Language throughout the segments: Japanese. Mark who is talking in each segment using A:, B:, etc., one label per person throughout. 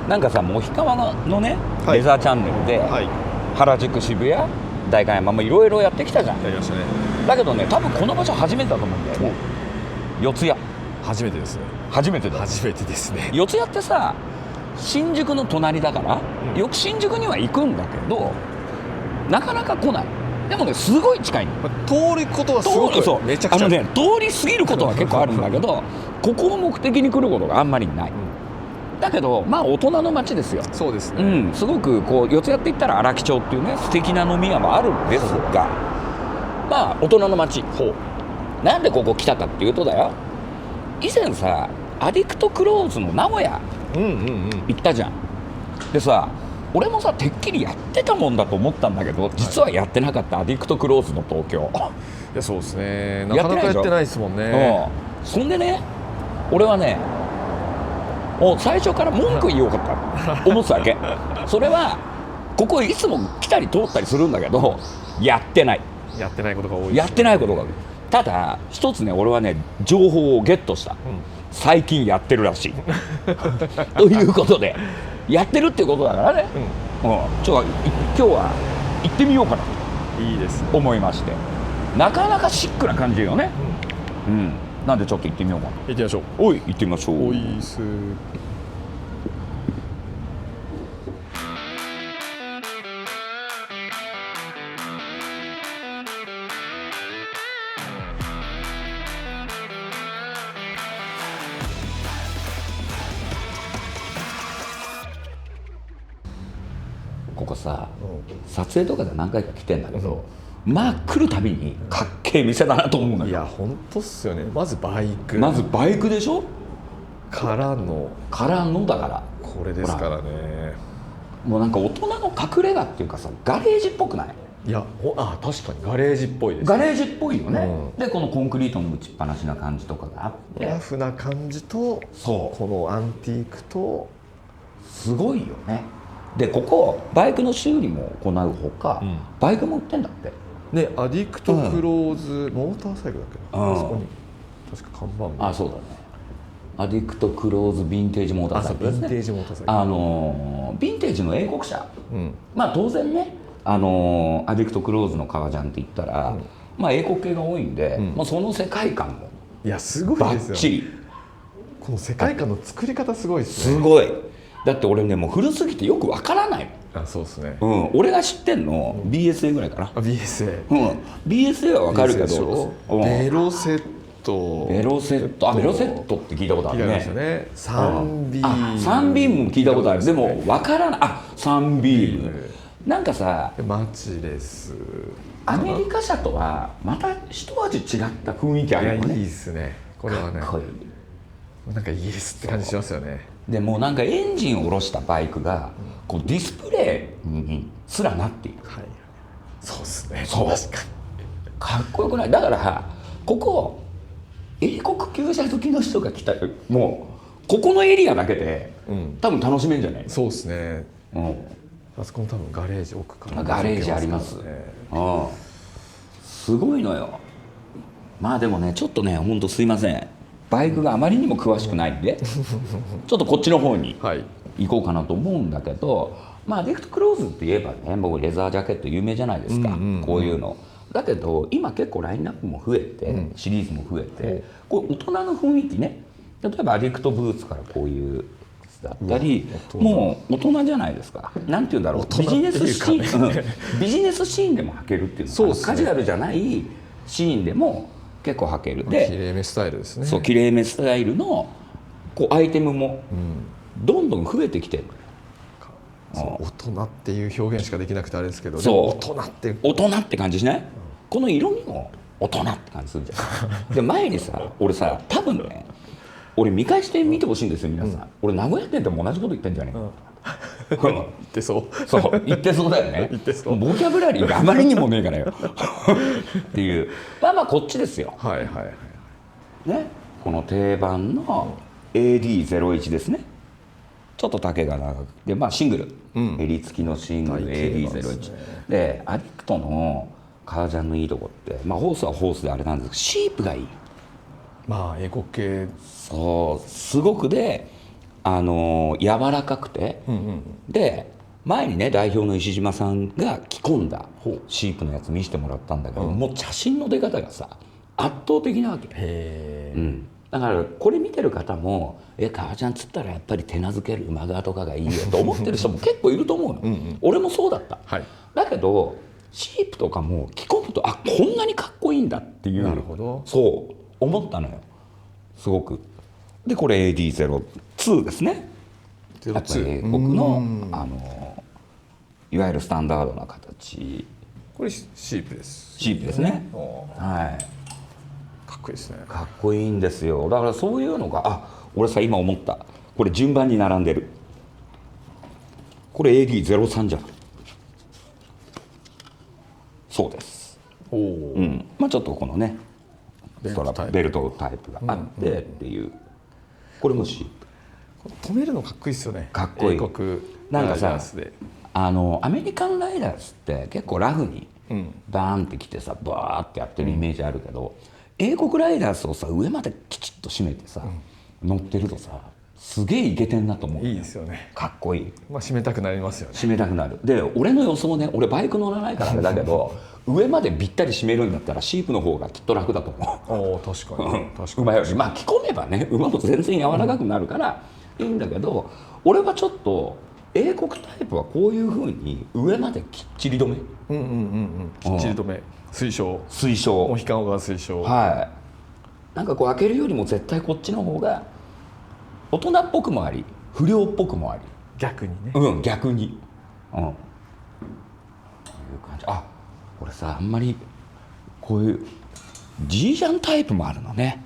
A: なんかさ、モヒカワのね、
B: はい
A: レザーチャンネルで、
B: はい、
A: 原宿、渋谷、代官山もいろいろやってきたじゃん。
B: やりましたね。
A: だけどね、多分この場所初めてだと思うんだよね。四谷
B: 初めてですね。
A: 初めてだ。
B: 初めてですね。
A: 四谷ってさ、新宿の隣だから、
B: うん
A: よく新宿には行くんだけど、なかなか来ない。でもね、すごい近いの。
B: 通ることはすごく
A: そう
B: めちゃくちゃ
A: ね、通り過ぎることは結構あるんだけどここを目的に来ることがあんまりない、だけどまあ大人の街ですよ。
B: そうですね。
A: すごくこう四谷って言ったら荒木町っていうね素敵な飲み屋もあるんですが、まあ大人の街。なんでここ来たかっていうとだよ、以前さアディクトクローズの名古屋行ったじゃん。でさ、俺もさてっきりやってたもんだと思ったんだけど、実はやってなかった、アディクトクローズの東京。
B: いや、そうですね。なかなかやってないですもんね。
A: そんでね、俺はね、もう最初から文句言おうかと思ってたわけ。それはここいつも来たり通ったりするんだけど、やってない
B: ことが多いですね。
A: やってないことが多い。ただ一つね、俺はね情報をゲットした、最近やってるらしいということで、やってるっていうことだからね、ちょっと今日は行ってみようかなと
B: いいですね。
A: 思いまして、なかなかシックな感じよね。なんでちょっと行ってみようかな。
B: 行ってみましょう。
A: おい、行ってみましょう。
B: おいす。
A: ここさ、撮影とかで何回か来てんだけど、まあ来るたびにかっけえ店だなと思うんだよ。
B: いや、本当っすよね。まずバイク。
A: まずバイクでしょ。
B: からの
A: だから
B: これですからね。
A: もうなんか大人の隠れ家っていうかさ、ガレージっぽくない？
B: いや、確かにガレージっぽいです。
A: ガレージっぽいよね、でこのコンクリートの打ちっぱなしな感じとかがあって、
B: ラフな感じと、
A: そう
B: このアンティークと、
A: すごいよね。でここバイクの修理も行うほか、バイクも売ってんだって
B: ね。アディクトクローズ、モーターサイクルだっけな、あそこに確か看板が。
A: そうだね。アディクトクローズヴィンテージモーターサイクルですね。
B: ヴィンテージモーターサイクル。
A: ヴィンテージの英国車、まあ当然ね、アディクトクローズの革ジャンって言ったら、まあ英国系が多いんで、まあその世界観も
B: いや、すごい
A: バ
B: ですよ。
A: ッチリ。
B: この世界観の作り方すごいですね。
A: すごい。だって俺ね、もう古すぎてよくわからない。
B: そうですね。
A: 俺が知ってんの BSA ぐらいかな。
B: BSA。
A: BSA はわかるけど、
B: ベロセット。
A: ベロセットって聞いたことあるね。
B: サンビーム。
A: サンビームも聞いたことある。でもわからない。サンビーム。なんかさ、
B: マチレス。
A: アメリカ車とはまた一味違った雰囲気あるよね。
B: いいですね。これはね。
A: かっこいい。
B: なんかイギリスって感じしますよね。
A: でもなんかエンジンを下ろしたバイクがこうディスプレイにすらなっている。
B: そうですね。
A: そう。
B: 確かに。
A: かっこよくない？だからここ英国旧車好きの人が来たらもうここのエリアだけで、多分楽しめんじゃない？
B: そうですね。あそこも多分ガレージ奥から
A: ガレージあります。すごいのよ。まあでもね、ちょっとね、ほんとすいません、バイクがあまりにも詳しくないんでちょっとこっちの方に行こうかなと思うんだけど、まあアディクトクローズって言えばね、僕レザージャケット有名じゃないですか、こういうの。だけど今結構ラインナップも増えて、シリーズも増えて、こう大人の雰囲気ね、例えばアディクトブーツからこういうだったり、もう大人じゃないですか。なんて言うんだろう、ビジネスシーンでも履けるっていうのかな、カジュアルじゃないシーンでも結構履ける。で、
B: きれいめスタイルですね。
A: そう、きれいめスタイルのこうアイテムもどんどん増えてきてる。
B: 大人っていう表現しかできなくてあれですけど、
A: 大
B: 人
A: って感じしない？この色味も大人って感じするじゃん。で前にさ、俺さ、多分ね、俺見返して見てほしいんですよ皆さん。俺名古屋店でも同じこと言ってんじゃねえか。
B: 言ってそう。
A: そう言ってそうだよね。
B: 言ってそう。
A: ボキャブラリーがあまりにもねえからよっていう。まあこっちですよ。ね、この定番の AD01 ですね。ちょっと丈が長くて、まあシングル、襟付きのシングル AD01 で、アディクトの革ジャンのいいとこって、まあホースはホースであれなんですけど、シープがいい。
B: まあ英国系。
A: そう、すごくで、柔らかくて、
B: うんうん、
A: で前にね代表の石島さんが着込んだシープのやつ見せてもらったんだけど、もう写真の出方がさ圧倒的なわけ。
B: へー、
A: うん、だからこれ見てる方も革ジャンつったらやっぱり手なずける馬側とかがいいよと思ってる人も結構いると思うの。
B: うん、
A: 俺もそうだった、
B: はい、
A: だけどシープとかも着込むとこんなにかっこいいんだっていう、
B: なるほど、
A: そう思ったのよすごく。でこれ AD02 ですね。やっぱり英国のいわゆるスタンダードな形。
B: これシープです。
A: シープですね。はい。
B: かっこいいですね。
A: かっこいいんですよ。だからそういうのが俺さ今思った。これ順番に並んでる。これ AD03 じゃん。そうです。
B: おお、うん、
A: まあちょっとこのねベルトタイプがあってっていう、これもシープ。
B: 止めるのかっこいいですよね。
A: かっこいい。
B: 英国
A: なんかさアメリカンライダースって結構ラフにバーンってきてさバーってやってるイメージあるけど、英国ライダースをさ上まできちっと締めてさ、乗ってるとさすげえイケてんなと思う。
B: いいですよね。
A: かっこいい。
B: まあ締めたくなりますよね。
A: 締めたくなる。で俺の予想ね、俺バイク乗らないからあれだけど上までびったり締めるんだったらシープの方がきっと楽だと思う。
B: お確かに確かに。
A: 馬よりまあ着込めばね馬も全然柔らかくなるからいいんだけど、俺はちょっと英国タイプはこういうふうに上まできっちり止め、
B: きっちり止め、推奨モヒカンオガ推奨。
A: はい。なんかこう開けるよりも絶対こっちの方が大人っぽくもあり不良っぽくもあり、
B: 逆にね、
A: 逆にいう感じ。これさあんまりこういうジージャンタイプもあるのね。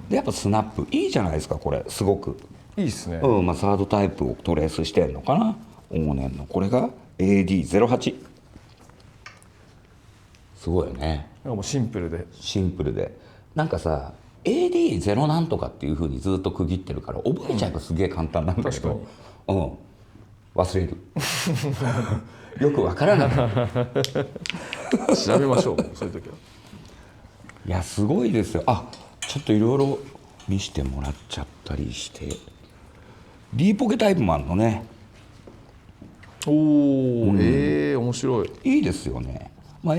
A: でやっぱスナップいいじゃないですか。これすごく
B: いいですね。
A: まあサードタイプをトレースしてんのかな、往年の。これが AD08。 すごいよね。
B: もうシンプルで
A: なんかさ AD0 なんとかっていうふうにずっと区切ってるから覚えちゃえばすげえ簡単なんだけど、忘れるよくわからない
B: 調べましょうそういう時は。
A: いやすごいですよ。ちょっといろいろ見せてもらっちゃったりして、D ポケタイプもあるのね。
B: おお、面白い。
A: いいですよね。まあ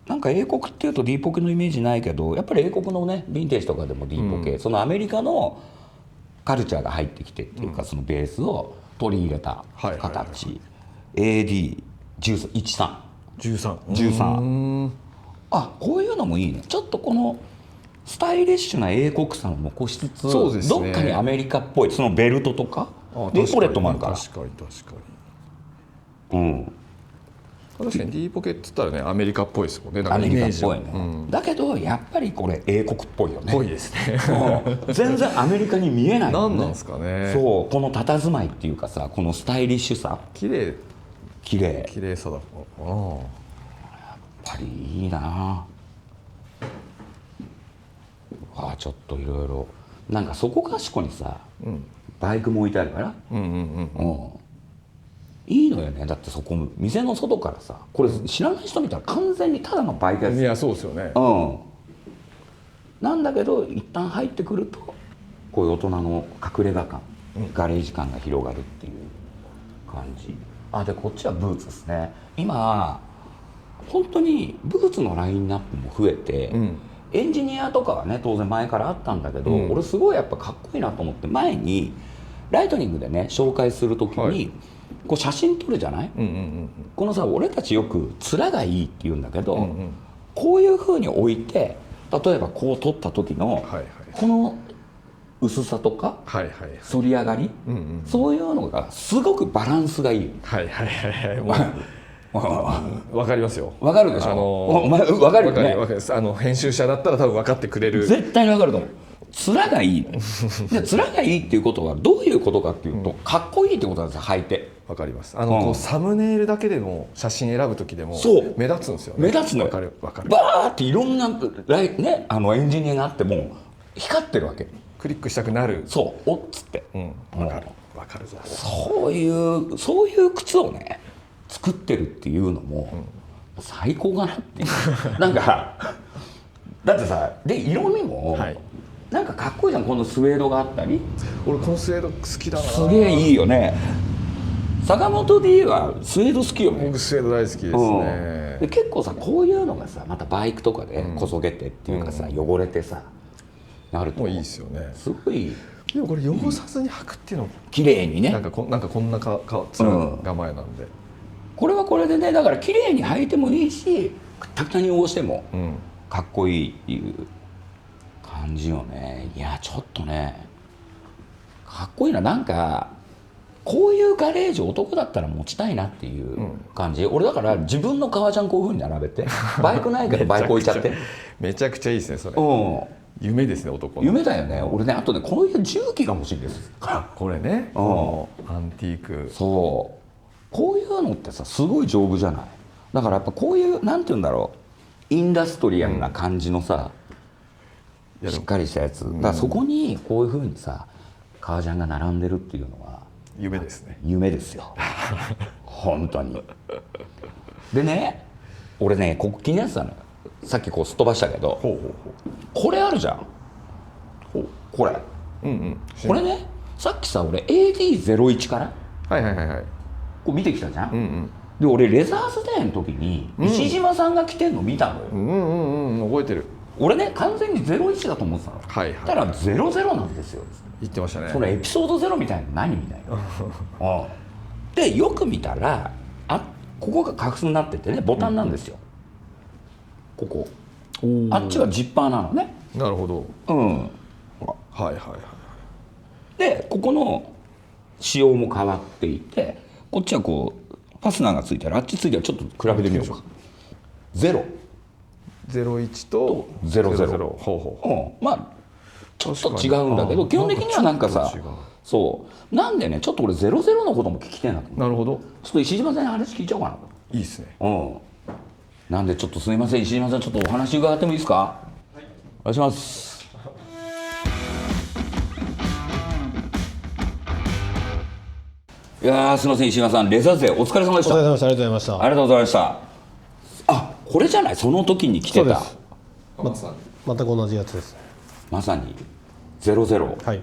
A: なんか英国っていうと D ポケのイメージないけど、やっぱり英国のねヴィンテージとかでも D ポケ、そのアメリカのカルチャーが入ってきてっていうか、そのベースを取り入れた形。AD13。こういうのもいいね。ちょっとこのスタイリッシュな英国さも残しつつ、どっかにアメリカっぽいそのベルトとかでエコレットもあるから。
B: 確かに確かに D ポケって言ったらねアメリカっぽいですもんね。
A: アメリカっぽいね、だけどやっぱりこれ英国っぽいよね。
B: ぽいですね
A: 全然アメリカに見えないよね。
B: 何なんですかね。
A: そうこの佇まいっていうかさ、このスタイリッシュさ、綺麗
B: さだ。やっ
A: ぱりいいな。ちょっといろいろなんかそこかしこにさ、バイクも置いてあるから、いいのよね。だってそこ店の外からさ、これ知らない人見たら完全にただのバイクやつ。
B: いやそうですよね。
A: なんだけど一旦入ってくるとこういう大人の隠れ家感、ガレージ感が広がるっていう感じ。でこっちはブーツですね。今本当にブーツのラインナップも増えて、エンジニアとかはね当然前からあったんだけど、俺すごいやっぱかっこいいなと思って、前にライトニングでね紹介する時に、こう写真撮るじゃない、このさ俺たちよく面がいいって言うんだけど、こういうふうに置いて例えばこう撮った時のこの薄さとか反り上がり、そういうのがすごくバランスがいい。
B: わかりますよ。
A: わかるでしょ。お前わかるよね。
B: 編集者だったら多分分かってくれる。
A: 絶対にわかると思う。面がいい。で面がいいっていうことはどういうことかっていうと、かっこいいってことなんですよ。履いて。
B: わかります。こうサムネイルだけでの写真選ぶ時でも目立つんですよね。
A: 目立つのよ。
B: わかる。
A: バーっていろんなねエンジニアがあっても光ってるわけ。
B: クリックしたくなる。
A: そうおっつって。
B: わかるぞ。
A: そういう靴をね作ってるっていうのも最高かなっていうなんかだってさで色味もなんかかっこいいじゃん、このスウェードがあったり。
B: 俺このスウェード好きだな。
A: すげえいいよね。坂本 D はスウェード好きよね。
B: 僕スウェード大好きですね。
A: で結構さ、こういうのがさまたバイクとかでこそげてっていうかさ、汚れてさなると
B: もういいですよね。
A: すごい
B: でもこれ汚さずに履くっていうのも
A: 綺麗にね。
B: なんかこんな構えなんで、
A: これはこれでね、だから綺麗に履いてもいいし、くったくたに汚してもかっこいいっていう感じよね。いやちょっとねかっこいいな。なんかこういうガレージ男だったら持ちたいなっていう感じ、俺だから自分の革ジャンこういうふうに並べてバイクないからバイク置いちゃって
B: めちゃくちゃいいですねそれ。夢ですね、男の。
A: 夢だよね。俺ね、あとね、こういう重機が欲しいんです。
B: これね、アンティーク。
A: そうこういうのってさすごい丈夫じゃない。だからやっぱこういうなんて言うんだろう、インダストリアルな感じのさ、しっかりしたやつだからそこにこういうふうにさ革ジャンが並んでるっていうのは
B: 夢ですね。
A: 夢ですよ本当に。でね、俺ねここ気になってたのよ。さっきこうすっ飛ばしたけど、これあるじゃん。これ、これね、さっきさ俺 AD01 からこう見てきたじゃん。で俺レザーズデーの時に石島さんが着てんの見たのよ。
B: 覚えてる。
A: 俺ね完全に01だと思ってたの。たら00なんですよ。
B: 言ってましたね。
A: そのエピソード0みたいなの何みたいなでよく見たらここがカスになっててね、ボタンなんですよ、ここ。あっちはジッパーなのね。
B: なるほど。
A: でここの仕様も変わっていて、こっちはこうファスナーがついてある、あっちついてある。ちょっと比べてみようか。
B: 01と
A: 00。まあちょっと違うんだけど基本的にはなんかさ、そうなんでね、ちょっと俺00のことも聞きたいなと思って。
B: なるほど。
A: ちょっと石島さんに話聞いちゃおうかなと。
B: いいですね。
A: なんでちょっとすみません、石島さんちょっとお話伺ってもいいですか。お願いします。いやすみません石島さん、レザー勢お疲れ様でした。
C: お疲れ様でした。ありがとうございました。
A: ありがとうございました。あ、これじゃない、その時に着てた。
C: 全く同じやつです。
A: まさに00。
C: はい。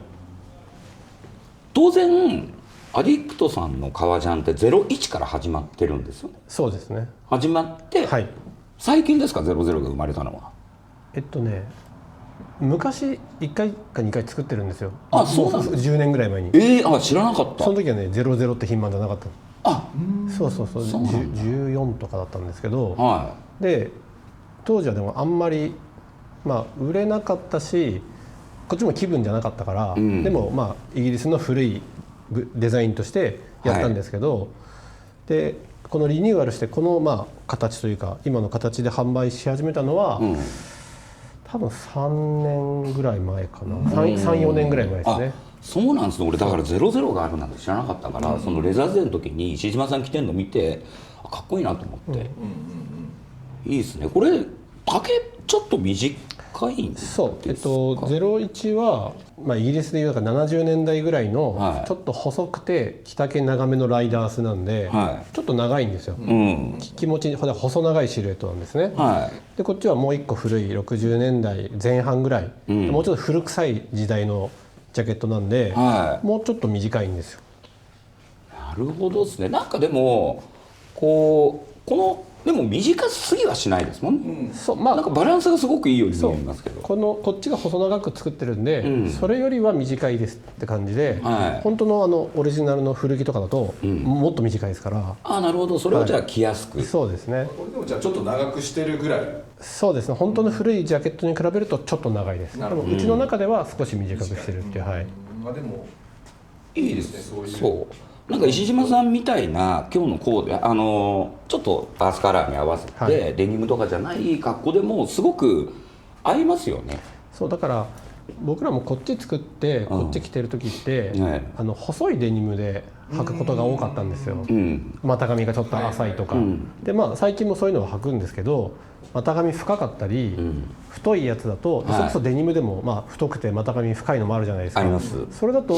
A: 当然アディクトさんの革ジャンって01から始まってるんですよね。
C: そうですね。
A: 始まって、
C: はい。
A: 最近ですか00が生まれたのは。
C: 昔1回か2回作ってるんですよ。
A: あ、そうなんです。
C: 10年ぐらい前に。
A: 知らなかった。
C: その時はね00って品番じゃなかったの。
A: あ、
C: そう14とかだったんですけど、で当時はでもあんまり売れなかったし、こっちも気分じゃなかったから、でもイギリスの古いデザインとしてやったんですけど、でこのリニューアルしてこの形というか今の形で販売し始めたのは、多分3年ぐらい前かな。4年ぐらい前ですね。
A: そうなんですね。俺だから00があるなんて知らなかったから、そのレザーゼの時に石島さん着てんの見てかっこいいなと思って、いいですね。これ丈ちょっと短いんですか。
C: そう、01は、イギリスでいう70年代ぐらいのちょっと細くて着丈長めのライダースなんで、ちょっと長いんですよ。気持ち細長いシルエットなんですね。でこっちはもう一個古い60年代前半ぐらい、もうちょっと古臭い時代のジャケットなんで、もうちょっと短いんですよ。
A: なるほどですね。なんかでもこのでも短すぎはしないですもんね。なんかバランスがすごくいいように見えますけど、
C: こっちが細長く作ってるんで、それよりは短いですって感じで、本当のオリジナルの古着とかだと、もっと短いですから。
A: なるほど。それをじゃあ着やすく。
C: そうですね。
B: これでもじゃあちょっと長くしてるぐらい。
C: そうですね。本当の古いジャケットに比べるとちょっと長いです。でもうちの中では少し短くしてるっていう。
B: でも
A: いいですね。そうなんか石島さんみたいな今日のコーデ、ちょっとアースカラーに合わせて、デニムとかじゃない格好でもすごく合いますよね。
C: そうだから僕らもこっち作ってこっち着てる時って、細いデニムで履くことが多かったんですよ。股上がちょっと浅いとか、で最近もそういうのを履くんですけど、股上深かったり、太いやつだと、それこそデニムでも太くて股上深いのもあるじゃないですか。
A: あります。
C: それだと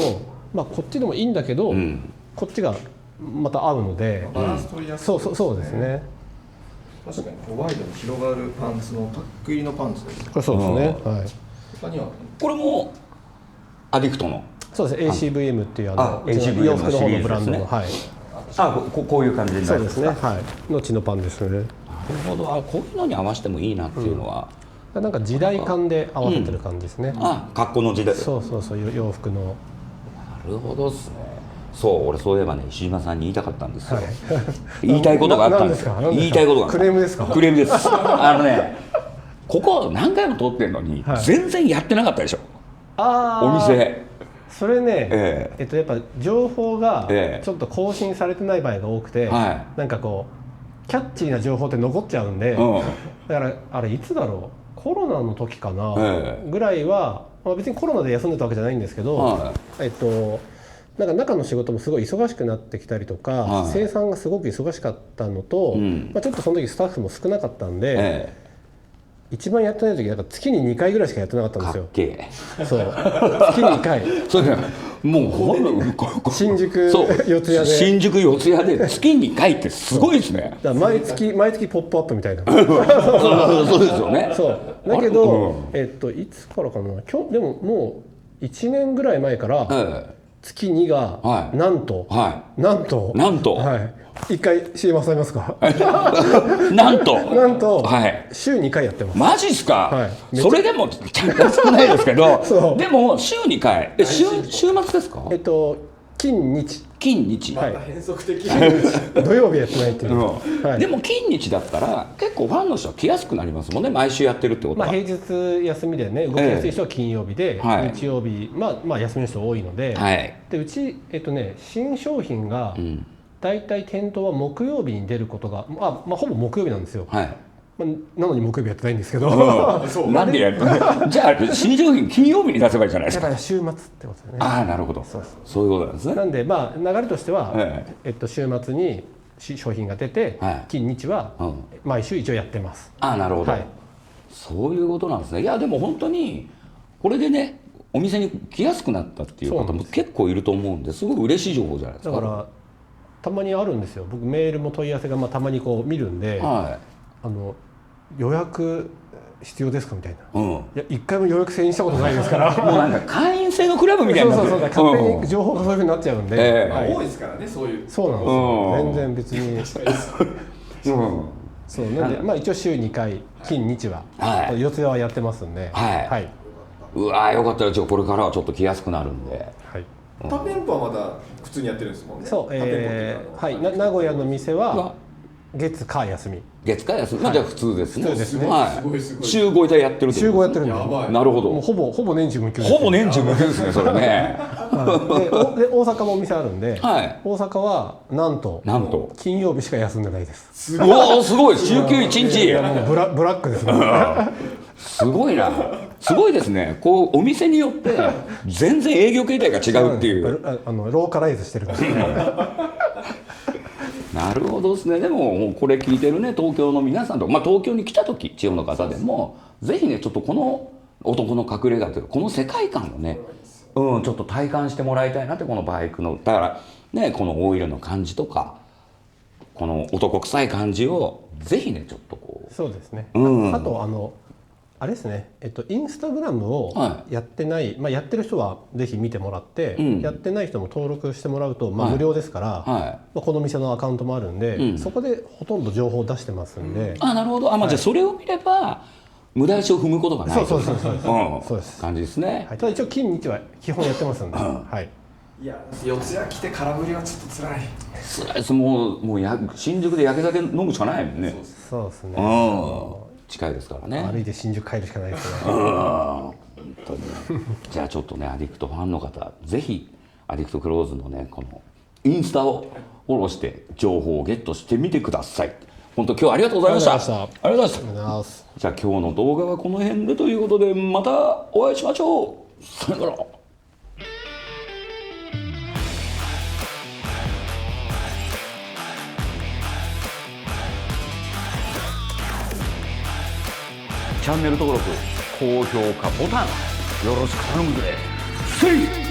C: こっちでもいいんだけど、こっちがまた合うので、
B: バランス取りやすい。
C: そうですね。
B: 確かにワイドに広がるパンツのタック入りのパンツです。
C: これそうですね。
B: 他には
A: これもアディクトの。
C: そうですね、ACVM っていう
A: ACVM
C: 洋服の方のブランドの、
A: はい、こういう感じになるんですか。
C: そうですね、はい、のチノパンですね。
A: なるほど。こういうのに合わせてもいいなっていうのは、
C: なんか時代感で合わせてる感じですね。
A: 格好の時代。
C: そう洋服の。
A: なるほどですね。俺そういえばね、石島さんに言いたかったんですよ、言いたいことがあったんですよ。言いたいことが
C: クレームですか。
A: クレームです。ここ何回も通ってるのに、全然やってなかったでしょ、お店。
C: それね、やっぱ情報がちょっと更新されてない場合が多くて、なんかこうキャッチーな情報って残っちゃうんで、だからあれいつだろう、コロナの時かな、ぐらいは、別にコロナで休んでたわけじゃないんですけど、なんか中の仕事もすごい忙しくなってきたりとか、生産がすごく忙しかったのと、ちょっとその時スタッフも少なかったんで、一番やってない時なんか月に2回ぐらいしかやってなかったんですよ。
A: かっけ
C: え。そう月に2回。
A: それもう
C: 新宿四谷で。
A: 新宿四谷で月に2回ってすごいですね。
C: だから毎月ポップアップみたいな。
A: そうですよね。
C: そうだけど、いつからかな、でももう1年ぐらい前から、月2がなんと、一回 CM 挟みますか。
A: なんと
C: 週2回やってます。
A: マジっすか。それでもちゃんと少ないですけど、でも週2回。週末ですか。
C: 金日。
B: 変則的。
C: 土曜日やってないっていう。
A: でも金日だったら結構ファンの人は来やすくなりますもんね、毎週やってるってことは。
C: 平日休みでね、動きやすい人は金曜日で、日曜日休みの人多いので、でうち新商品がだいたい店頭は木曜日に出ることがほぼ木曜日なんですよ。なのに木曜日やってないんですけど、
A: なんでやるの。じゃあ新商品金曜日に出せばいいじゃないですか。
C: だから週末ってことですね。
A: なるほど。そういうことなんですね。
C: なんで流れとしては、週末に商品が出て、金日は毎週一応やってます。
A: なるほど。そういうことなんですね。いやでも本当にこれでね、お店に来やすくなったっていう方も結構いると思うんで、すごい嬉しい情報じゃないですか。
C: だからたまにあるんですよ。僕メールも問い合わせがたまにこう見るんで、予約必要ですかみたいな。いや一回も予約制にしたことないですから。
A: もうなんか会員制のクラブみたいな。
C: そう勝手に情報がそういうふうになっちゃうんで。
B: 多いですからね、そういう。
C: そうなんですよ。全然別に。そうなんで一応週2回金日は四谷はやってますんで。
A: うわよかったらこれからはちょっと来やすくなるんで。
B: 他店舗はまだ普通にやってるんですもんね。
C: そう名古屋の店は月火休み。
A: じゃあ普通ですね。週5でやってる。
C: 週5やってるんで。
A: なるほど。
C: もうほぼ年中無休。
A: ほぼ年中無休ですね、それね。
C: で大阪もお店あるんで、大阪はなんと金曜日しか休んでないです。
A: すごい週休1日。
C: ブラックですね。
A: すごいな。すごいですね。こうお店によって全然営業形態が違うっていう。
C: ローカライズしてるんですね。
A: なるほどですね。でもこれ聞いてるね、東京の皆さんと、東京に来た時地方の方でもぜひね、ちょっとこの男の隠れ家というかこの世界観をね、ちょっと体感してもらいたいなって。このバイクのだからね、このオイルの感じとかこの男臭い感じをぜひね、ちょっとこう。
C: そうですね。あとあれですね、インスタグラムをやってない、やってる人はぜひ見てもらって、やってない人も登録してもらうと、無料ですから、この店のアカウントもあるんで、そこでほとんど情報を出してますんで。
A: なるほど。じゃあそれを見れば無駄足を踏むことがない。
C: そうです
A: 感じですね。
C: ただ一応金日は基本やってますんで。
B: いや四谷来て空振りはちょっと辛い。
A: 辛いです。もう新宿で焼け酒飲むしかないもんね。
C: そうですね。
A: 近いですからね。
C: 歩いて新宿帰るしかないですね。
A: 本当に。じゃあちょっとね、アディクトファンの方ぜひアディクトクローズのね、このインスタをフォローして情報をゲットしてみてください。本当今日はありがとうございました。ありがとうございます。じゃあ今日の動画はこの辺でということで、またお会いしましょう。さよなら。チャンネル登録、高評価ボタンよろしく頼むぜ。せい